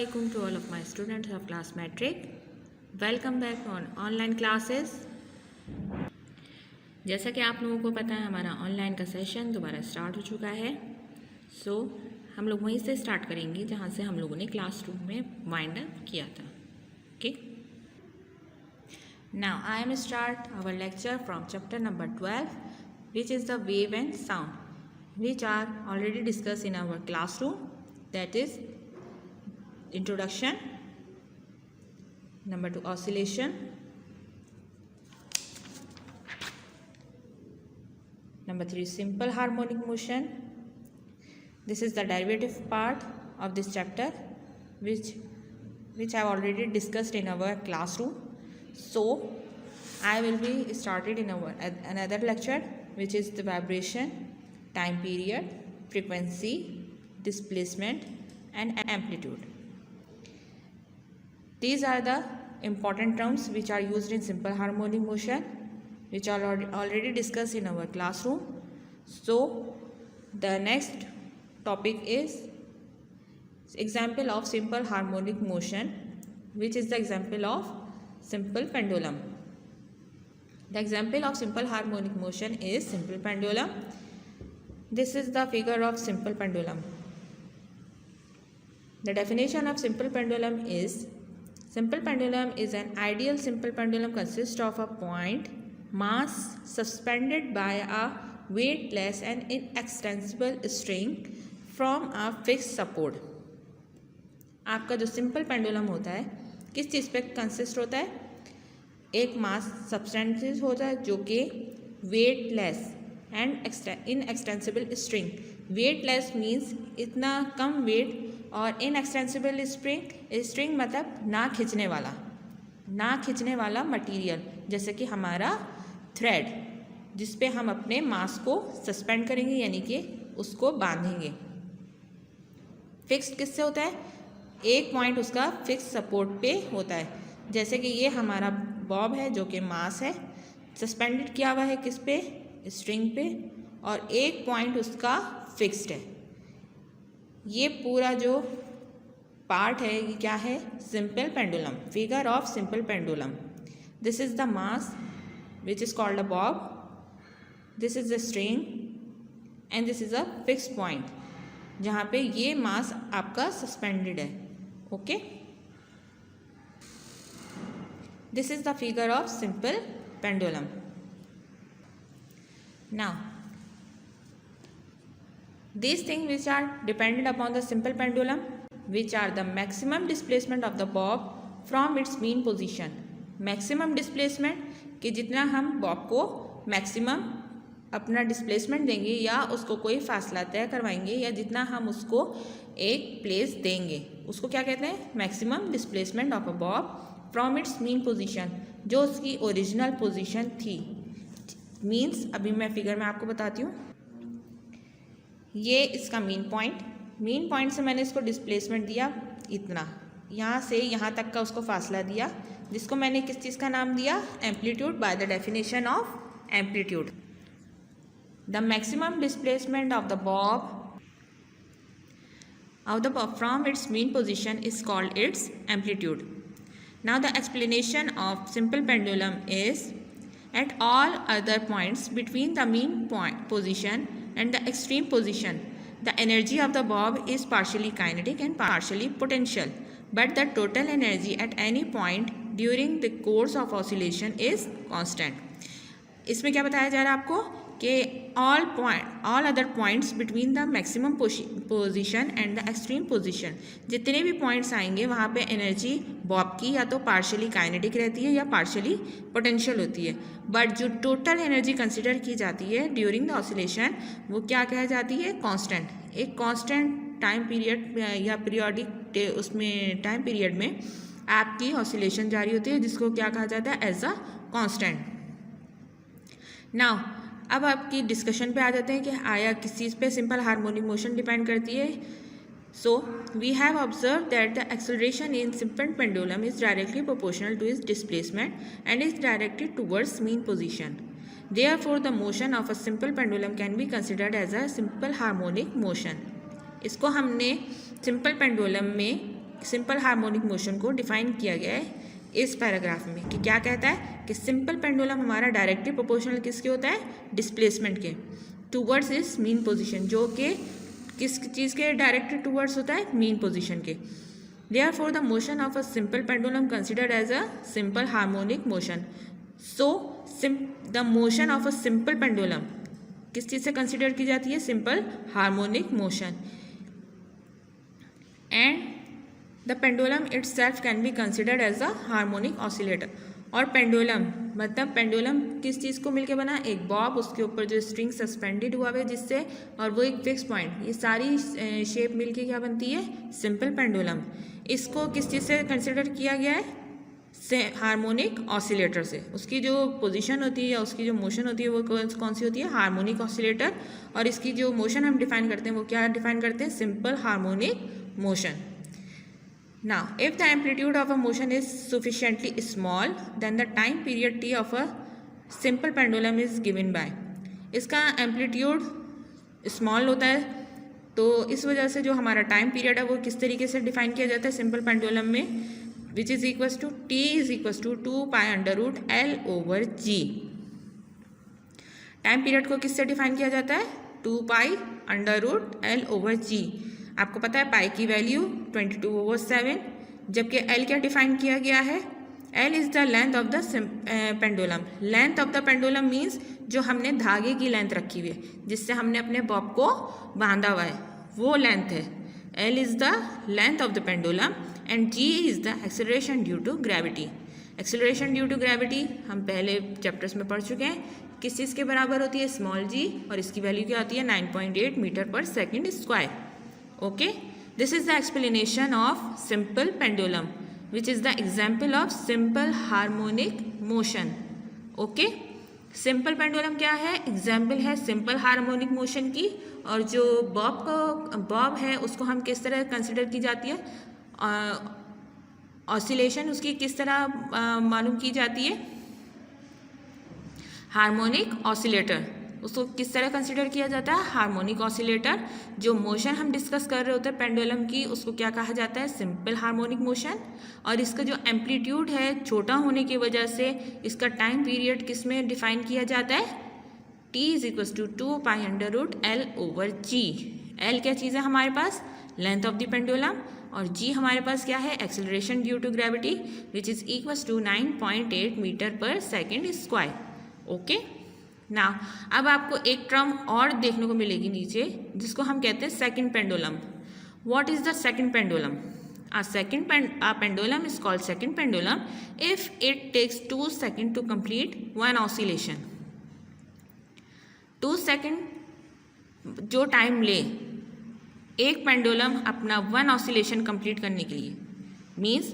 alaikum to all of my students of class metric. Welcome back on online classes. जैसा कि आप लोगों को पता है हमारा ऑनलाइन का सेशन दोबारा स्टार्ट हो चुका है। हम लोग वहीं से स्टार्ट करेंगे जहाँ से हम लोगों ने क्लासरूम में वाइंड अप किया था। Okay, now I am start our lecture from chapter number 12 which is the wave and sound which are already discussed in our classroom, that is introduction, number 2 oscillation, number 3 simple harmonic motion. This is the derivative part of this chapter which I have already discussed in our classroom. So I will be started in our another lecture which is the vibration, time period, frequency, displacement and amplitude. These are the important terms which are used in simple harmonic motion, which are already discussed in our classroom. So the next topic is example of simple harmonic motion, which is the example of simple pendulum. The example of simple harmonic motion is simple pendulum. This is the figure of simple pendulum. The definition of simple pendulum is: simple pendulum is an ideal simple pendulum consists of a point mass suspended by a weightless and inextensible string from a fixed support. आपका जो simple pendulum होता है किस चीज़ पे consist होता है? एक मास substance होता है जो कि weightless and inextensible string. Weightless means इतना कम वेट और इनएक्सटेंसिबल स्ट्रिंग मतलब ना खींचने वाला मटेरियल, जैसे कि हमारा थ्रेड जिस पे हम अपने मास को सस्पेंड करेंगे यानी कि उसको बांधेंगे. फिक्स्ड किससे होता है? एक पॉइंट उसका फिक्स सपोर्ट पे होता है. जैसे कि ये हमारा बॉब है जो कि मास है, सस्पेंडेड किया हुआ है किस पे? स्ट्रिंग पे, और एक पॉइंट उसका फिक्स्ड है. ये पूरा जो पार्ट है ये क्या है? Simple pendulum. Figure of simple pendulum. This is the mass which is called a Bob, this is the string and this is a fixed point जहाँ पे ये मास आपका सस्पेंडेड है. Okay, this is the figure of simple pendulum. Now these things which are dependent upon the simple pendulum, which are the maximum displacement of the bob from its mean position. maximum displacement कि जितना हम Bob को maximum अपना displacement देंगे या उसको कोई फासला तय करवाएंगे या जितना हम उसको एक प्लेस देंगे उसको क्या कहते हैं? Maximum displacement of a Bob from its mean position, जो उसकी ओरिजिनल पोजीशन थी. मीन्स अभी मैं फिगर में आपको बताती हूँ. ये इसका मीन पॉइंट से मैंने इसको डिस्प्लेसमेंट दिया इतना, यहाँ से यहाँ तक का उसको फासला दिया जिसको मैंने किस चीज़ का नाम दिया? Amplitude, by the definition of amplitude. The maximum displacement of the Bob from its mean position is called its amplitude. Now the explanation of simple pendulum is: at all other points between the mean point position and the extreme position, the energy of the bob is partially kinetic and partially potential, but the total energy at any point during the course of oscillation is constant. इसमें क्या बताया जा रहा है आपको कि all other points between the maximum position and the extreme position, जितने भी पॉइंट्स आएंगे वहाँ पे एनर्जी बॉब की या तो पार्शली काइनेटिक रहती है या पार्शली पोटेंशियल होती है, बट जो टोटल एनर्जी कंसिडर की जाती है ड्यूरिंग द ऑसिलेशन वो क्या कहा जाती है? कांस्टेंट. एक कांस्टेंट टाइम पीरियड या पीरियोडिक उसमें टाइम पीरियड में आपकी ऑसिलेशन जारी होती है जिसको क्या कहा जाता है? As a constant. नाउ अब आपकी डिस्कशन पे आ जाते हैं कि आया किस चीज़ पे सिंपल हार्मोनिक मोशन डिपेंड करती है. So we have observe that the acceleration in simple pendulum is directly proportional to its displacement and is directed towards mean position. Therefore the motion of a simple pendulum can be considered as a simple harmonic motion. इसको हमने simple pendulum में simple harmonic motion को define किया गया है इस paragraph में कि क्या कहता है कि सिंपल पेंडुलम हमारा डायरेक्टली प्रोपोर्शनल किसके होता है, डिस्प्लेसमेंट के, टूवर्ड्स इस मीन पोजीशन, जो कि किस चीज़ के डायरेक्टली टूवर्ड्स होता है, मीन पोजीशन के. Therefore, the motion of a simple pendulum considered as a simple harmonic motion. So, the motion of a simple pendulum किस चीज़ से कंसिडर की जाती है, simple harmonic motion. And the pendulum itself can be considered as a harmonic oscillator. और pendulum मतलब pendulum किस चीज़ को मिलके बना, एक बॉब, उसके ऊपर जो स्ट्रिंग सस्पेंडेड हुआ है जिससे, और वो एक फिक्स पॉइंट, ये सारी शेप मिलके क्या बनती है, सिंपल पेंडुलम. इसको किस चीज़ से कंसिडर किया गया है, हार्मोनिक ऑसिलेटर से. उसकी जो पोजीशन होती है या उसकी जो मोशन होती है वो कौन सी होती है, हार्मोनिक ऑसिलेटर. और इसकी जो मोशन हम डिफाइन करते हैं वो क्या डिफाइन करते हैं, simple harmonic motion. Now, if the amplitude of a motion is sufficiently small, then the time period t of a simple pendulum is given by. इसका एम्पलीट्यूड स्मॉल होता है, तो इस वजह से जो हमारा टाइम पीरियड है वो किस तरीके से डिफाइन किया जाता है सिंपल पेंडुलम में, which is equals to t is equals to 2π√L/g. Time period को किससे डिफाइन किया जाता है, 2π√L/g. आपको पता है पाई की वैल्यू 22/7, जबकि एल क्या डिफाइन किया गया है, L is the length of the pendulum. Length of the pendulum means जो हमने धागे की लेंथ रखी हुई है जिससे हमने अपने बॉब को बांधा हुआ है, वो लेंथ है. L is the length of the pendulum and g is the acceleration due to gravity. Acceleration due to gravity हम पहले चैप्टर्स में पढ़ चुके हैं, किस चीज़ के बराबर होती है, स्मॉल जी, और इसकी वैल्यू क्या होती है, 9.8 मीटर/सेकंड². Okay, this is the explanation of simple pendulum, which is the example of simple harmonic motion. Okay, simple pendulum क्या है, example है simple harmonic motion की. और जो बॉब है उसको हम किस तरह कंसिडर की जाती है, ऑसिलेशन उसकी किस तरह मालूम की जाती है, हार्मोनिक ऑसिलेटर. उसको किस तरह कंसिडर किया जाता है, हार्मोनिक ऑसिलेटर. जो मोशन हम डिस्कस कर रहे होते हैं पेंडुलम की उसको क्या कहा जाता है, सिंपल हार्मोनिक मोशन. और इसका जो एम्पलीट्यूड है छोटा होने की वजह से इसका टाइम पीरियड किस में डिफाइन किया जाता है, t is equals to 2π√L/g. L क्या चीज़ है हमारे पास, लेंथ ऑफ द पेंडुलम, और g हमारे पास क्या है, acceleration due to gravity, which is equals to 9.8 metre per second squared. Okay, ना अब आपको एक टर्म और देखने को मिलेगी नीचे जिसको हम कहते हैं second pendulum. What is the second pendulum? A pendulum is called second pendulum if it takes 2 seconds to complete one oscillation. 2 second जो टाइम ले एक पेंडुलम अपना 1 ऑसिलेशन कंप्लीट करने के लिए, मीन्स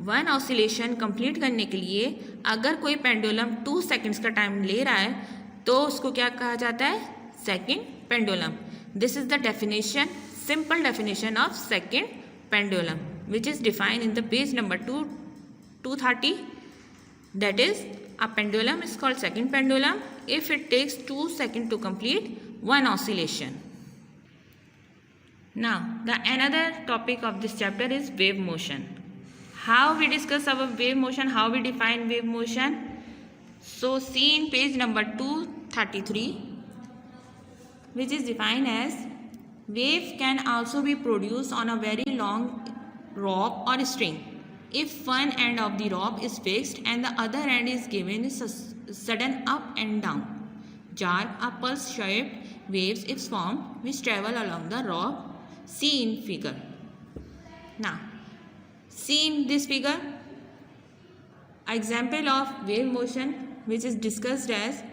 1 ऑसिलेशन कंप्लीट करने के लिए अगर कोई पेंडुलम 2 सेकेंड्स का टाइम ले रहा है तो उसको क्या कहा जाता है, second pendulum. This is the definition, simple definition of second pendulum which is defined in the page number 230. That is, a pendulum is called second pendulum if it takes 2 seconds to complete one oscillation. Now, the another topic of this chapter is wave motion. How we discuss our wave motion, how we define wave motion. So, see in page number 233, which is defined as wave can also be produced on a very long rope or string if one end of the rope is fixed and the other end is given sudden up and down jerk. A pulse shaped waves is formed which travel along the rope. See in figure. Now see in this figure example of wave motion which is discussed as,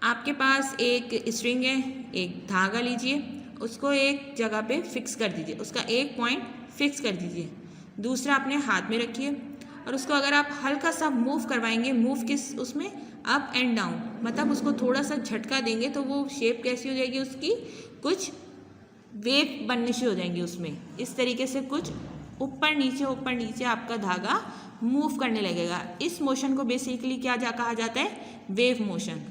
आपके पास एक string है, एक धागा लीजिए, उसको एक जगह पे फिक्स कर दीजिए, उसका एक पॉइंट फिक्स कर दीजिए, दूसरा अपने हाथ में रखिए और उसको अगर आप हल्का सा मूव करवाएंगे, मूव किस उसमें, अप एंड डाउन, मतलब उसको थोड़ा सा झटका देंगे तो वो शेप कैसी हो जाएगी, उसकी कुछ वेव बननी शुरू हो जाएंगी उसमें. इस तरीके से कुछ ऊपर नीचे आपका धागा मूव करने लगेगा. इस मोशन को बेसिकली क्या कहा जाता है, वेव मोशन.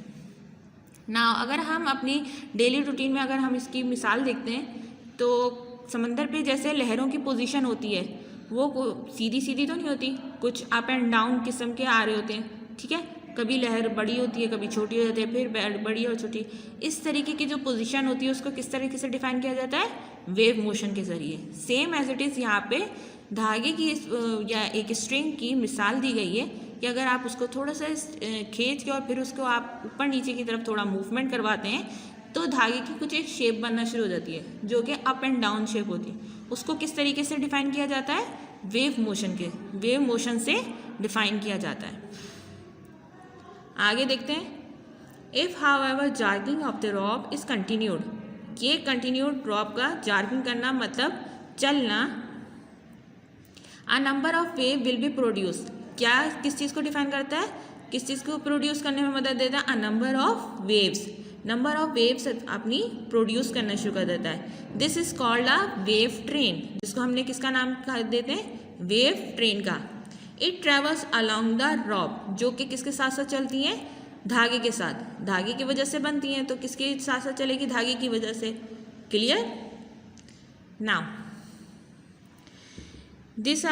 ना अगर हम अपनी डेली रूटीन में अगर हम इसकी मिसाल देखते हैं तो समंदर पे जैसे लहरों की पोजीशन होती है सीधी सीधी तो नहीं होती, कुछ अप एंड डाउन किस्म के आ रहे होते हैं, ठीक है। कभी लहर बड़ी होती है, कभी छोटी हो जाती है, फिर बड़ी और छोटी। इस तरीके की जो पोजीशन होती है उसको किस तरीके से डिफाइन किया जाता है? वेव मोशन के ज़रिए। सेम एज इट इज़ यहाँ पे धागे की या एक स्ट्रिंग की मिसाल दी गई है कि अगर आप उसको थोड़ा सा खींच के और फिर उसको आप ऊपर नीचे की तरफ थोड़ा मूवमेंट करवाते हैं तो धागे की कुछ एक शेप बनना शुरू हो जाती है जो कि अप एंड डाउन शेप होती है। उसको किस तरीके से डिफाइन किया जाता है? वेव मोशन से डिफाइन किया जाता है। आगे देखते हैं। If however jerking of the rope is continued, ये कंटिन्यूड रॉप का जार्किंग करना मतलब चलना, a number of wave will be produce, क्या किस चीज़ को डिफाइन करता है? किस चीज़ को प्रोड्यूस करने में मदद देता है? अ नंबर ऑफ वेव्स अपनी प्रोड्यूस करना शुरू कर देता है। This is called a wave train, जिसको हमने किसका नाम देते हैं? वेव ट्रेन का। इट ट्रेवल्स अलॉन्ग द रॉप, जो कि किसके साथ साथ चलती हैं? धागे के साथ। धागे की वजह से बनती हैं तो किसके साथ साथ चलेगी? धागे की वजह से। Clear? Now this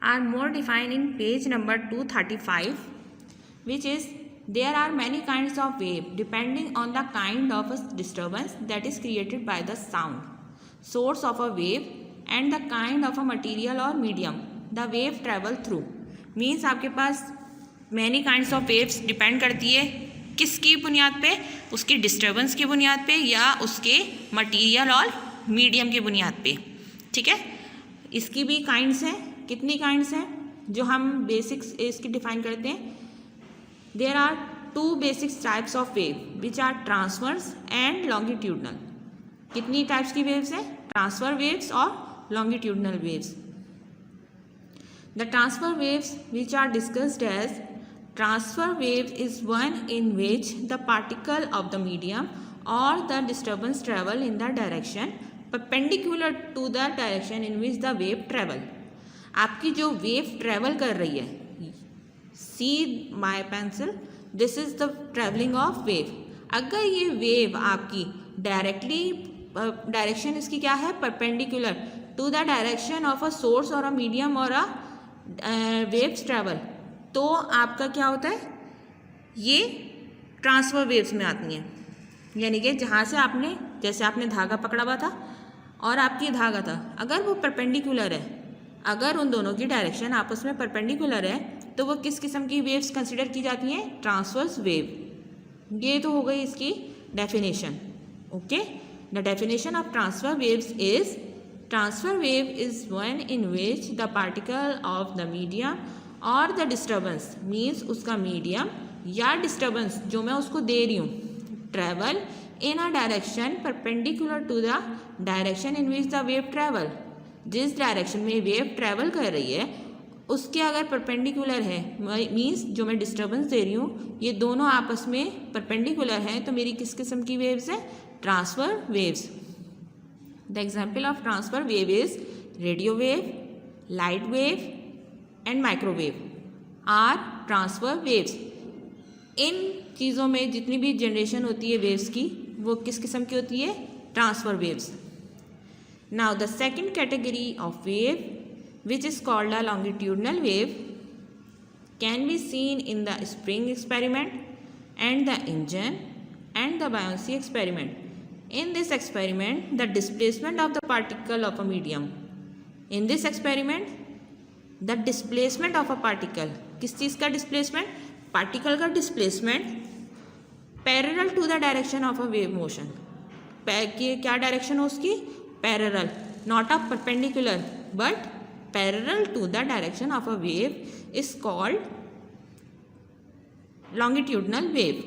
are more defined in page number 235, which is there are many kinds of wave depending on the kind of a disturbance that is created by the sound source of a wave and the kind of a material or medium the wave travel through. means आपके पास many kinds of waves depend करती है किसकी बुनियाद पे? उसकी disturbance की बुनियाद पे या उसके मटेरियल और मीडियम की बुनियाद पे, ठीक है। इसकी भी काइंड्स हैं। कितनी काइंड्स हैं जो हम बेसिक्स इसकी डिफाइन करते हैं? There are 2 basic types of wave which are transverse and longitudinal. कितनी टाइप्स की वेव्स हैं? ट्रांसफर वेव्स और longitudinal waves. The transverse waves which are discussed as transverse wave is one in which the particle of the medium और the disturbance travel in the direction perpendicular to the direction in which the wave travel. आपकी जो wave travel कर रही है, see my pencil, this is the travelling of wave. अगर ये wave आपकी direction इसकी क्या है? Perpendicular to the direction of a source और अ मीडियम और अ वेव्स ट्रेवल, तो आपका क्या होता है? ये ट्रांसफर वेव्स में आती हैं। यानी कि जहाँ से आपने, जैसे आपने धागा पकड़ा हुआ था और आपकी धागा था, अगर वो परपेंडिकुलर है, अगर उन दोनों की डायरेक्शन आपस में परपेंडिकुलर है तो वो किस किस्म की वेव्स कंसिडर की जाती हैं? Transverse wave. ये तो हो गई इसकी definition. Okay, the definition of transfer waves is transfer wave is one in which the particle of the medium और द डिस्टर्बेंस, मीन्स उसका मीडियम या डिस्टर्बेंस जो मैं उसको दे रही हूँ, travel in a direction perpendicular to the direction in which the wave travel. जिस डायरेक्शन में वेव ट्रेवल कर रही है उसके अगर परपेंडिकुलर है, मीन्स जो मैं डिस्टर्बेंस दे रही हूँ ये दोनों आपस में परपेंडिकुलर हैं, तो मेरी किस किस्म की वेव्स हैं? Transverse waves. The example of transverse wave is radio wave, light wave and microwave are transfer waves. इन चीज़ों में जितनी भी जनरेशन होती है वेव्स की, वो किस किस्म की होती है? Transfer waves. Now the second category of wave, which is called a longitudinal wave, can be seen in the spring experiment and the engine and the buoyancy experiment. In this experiment, the displacement of the particle of a medium. In this experiment, the displacement of a particle, किस चीज़ का displacement? Particle का displacement parallel to the direction of a wave motion. क्या direction हो उसकी? Parallel, not a perpendicular but parallel to the direction of a wave is called longitudinal wave.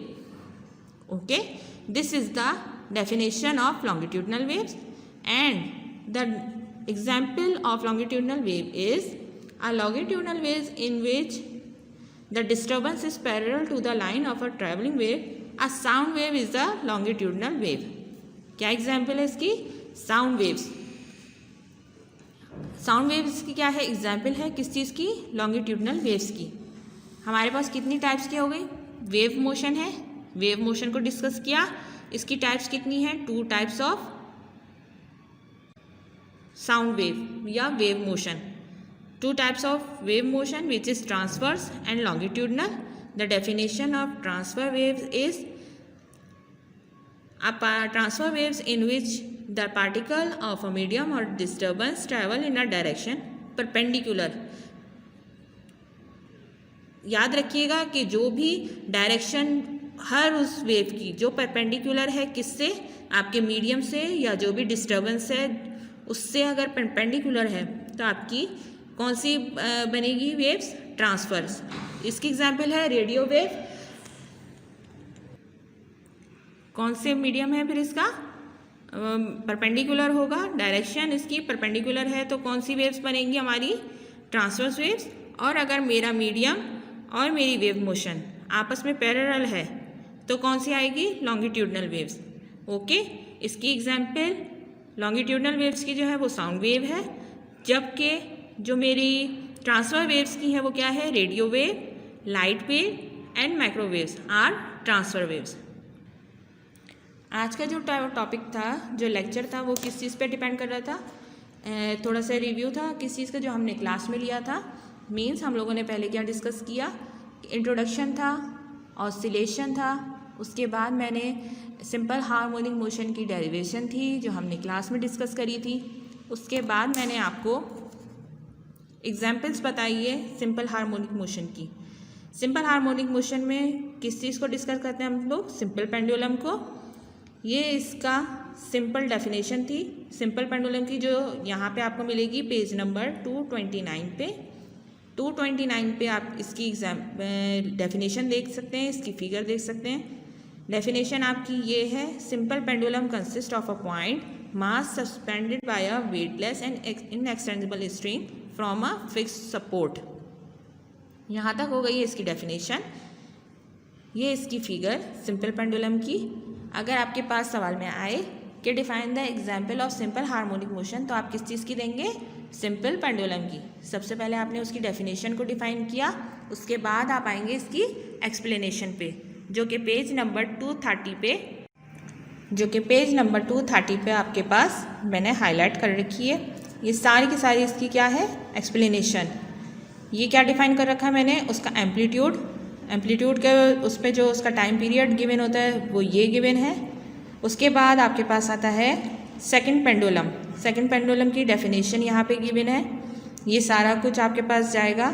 Okay, this is the definition of longitudinal waves, and the example of longitudinal wave is a longitudinal wave in which the disturbance is parallel to the line of a traveling wave. A sound wave is the longitudinal wave. क्या example है इसकी? Sound waves. Sound waves की क्या है? Example है किस चीज़ की? Longitudinal waves की। हमारे पास कितनी टाइप्स की हो गई? वेव मोशन है, वेव मोशन को डिस्कस किया। इसकी टाइप्स कितनी है? 2 टाइप्स ऑफ sound wave या wave motion. Two types of wave motion, which is transverse and longitudinal. The definition of transverse waves is transfer waves in which the particle of a medium or disturbance travel in a direction perpendicular. याद रखिएगा कि जो भी direction हर उस wave की जो perpendicular है किससे, आपके मीडियम से या जो भी डिस्टर्बेंस है उससे अगर परपेंडिकुलर है तो आपकी कौन सी बनेगी वेव्स, ट्रांसफर्स. इसकी एग्जांपल है रेडियो वेव. कौन से मीडियम है फिर इसका, परपेंडिकुलर होगा, डायरेक्शन इसकी परपेंडिकुलर है तो कौन सी वेव्स बनेंगी हमारी, ट्रांसवर्स वेव्स. और अगर मेरा मीडियम और मेरी वेव मोशन आपस में पैरेलल है तो कौन सी आएगी, लॉन्गिट्यूडनल वेव्स. ओके, इसकी एग्जांपल लॉन्गिट्यूडनल वेव्स की जो है वो साउंड वेव है, जबकि जो मेरी ट्रांसफर वेव्स की है वो क्या है, radio wave, light wave and microwaves are transfer waves. आज का जो टॉपिक था, जो लेक्चर था, वो किस चीज़ पे डिपेंड कर रहा था, थोड़ा सा रिव्यू था किस चीज़ का जो हमने क्लास में लिया था. मीन्स हम लोगों ने पहले क्या डिस्कस किया, इंट्रोडक्शन था, ऑसिलेशन था, उसके बाद मैंने सिंपल हार्मोनिक मोशन की डेरिवेशन थी जो हमने क्लास में डिस्कस करी थी. उसके बाद मैंने आपको एग्जाम्पल्स बताई है सिंपल हार्मोनिक मोशन की. सिंपल हार्मोनिक मोशन में किस चीज़ को डिस्कस करते हैं हम लोग, सिंपल पेंडुलम को. ये इसका सिंपल डेफिनेशन थी सिंपल पेंडुलम की, जो यहाँ पे आपको मिलेगी पेज नंबर 229 पे. 229 पे आप इसकी डेफिनेशन देख सकते हैं, इसकी फिगर देख सकते हैं. डेफिनेशन आपकी ये है, simple pendulum consist of a point mass suspended bye a weightless and inextensible string from a fixed support. यहाँ तक हो गई है इसकी डेफिनेशन. ये इसकी फिगर सिंपल पेंडुलम की. अगर आपके पास सवाल में आए कि define the example of simple harmonic motion, तो आप किस चीज़ की देंगे, सिंपल पेंडुलम की. सबसे पहले आपने उसकी डेफिनेशन को डिफाइन किया, उसके बाद आप आएंगे इसकी एक्सप्लेनेशन पे, जो कि पेज नंबर 230 पे आपके पास मैंने हाईलाइट कर रखी है. ये सारी की सारी इसकी क्या है, एक्सप्लेनेशन. ये क्या डिफाइन कर रखा है मैंने, उसका एम्पलीट्यूड के उस पर जो उसका टाइम पीरियड गिवन होता है वो ये गिवन है. उसके बाद आपके पास आता है सेकंड पेंडुलम की डेफिनेशन यहाँ पे गिवन है. ये सारा कुछ आपके पास जाएगा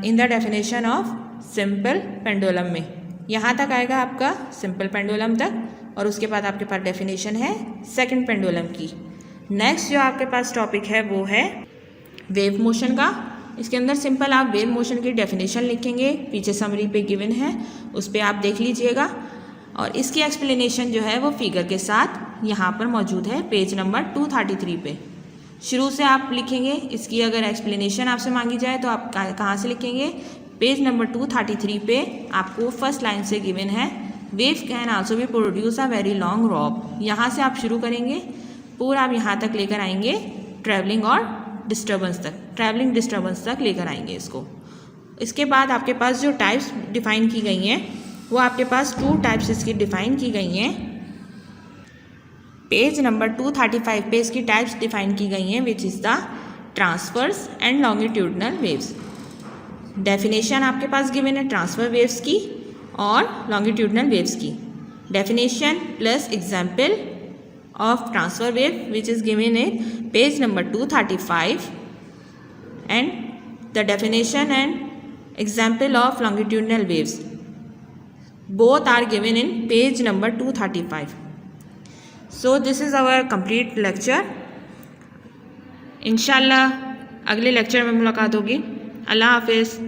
in the definition of simple pendulum में. यहाँ तक आएगा आपका सिंपल पेंडुलम तक, और उसके बाद आपके पास डेफिनेशन है सेकंड पेंडुलम की. नेक्स्ट जो आपके पास टॉपिक है वो है वेव मोशन का. इसके अंदर सिंपल आप वेव मोशन की डेफिनेशन लिखेंगे, पीछे समरी पे गिवन है, उस पर आप देख लीजिएगा. और इसकी एक्सप्लेनेशन जो है वो फिगर के साथ यहाँ पर मौजूद है पेज नंबर 233 पे. शुरू से आप लिखेंगे. इसकी अगर एक्सप्लेनेशन आपसे मांगी जाए तो आप कहाँ से लिखेंगे, पेज नंबर 233 पे आपको फर्स्ट लाइन से गिवन है, wave can also be produce a very long rope. यहाँ से आप शुरू करेंगे, पूरा आप यहाँ तक लेकर आएंगे ट्रैवलिंग डिस्टर्बेंस तक लेकर आएंगे इसको. इसके बाद आपके पास जो टाइप्स डिफाइन की गई हैं वो आपके पास 2 टाइप्स इसकी डिफाइन की गई हैं. पेज नंबर 235 पे इसकी टाइप्स डिफाइन की गई हैं, which is the transverse and longitudinal waves. Definition आपके पास गिवन है ट्रांसफर वेव्स की और लॉन्गिट्यूडनल वेव्स की. Definition plus example of transfer wave which is given in page number 235, and the definition and example of longitudinal waves both are given in page number 235. So this is our complete lecture. इंशाल्लाह अगले lecture में मुलाकात होगी. अल्लाह हाफिज़.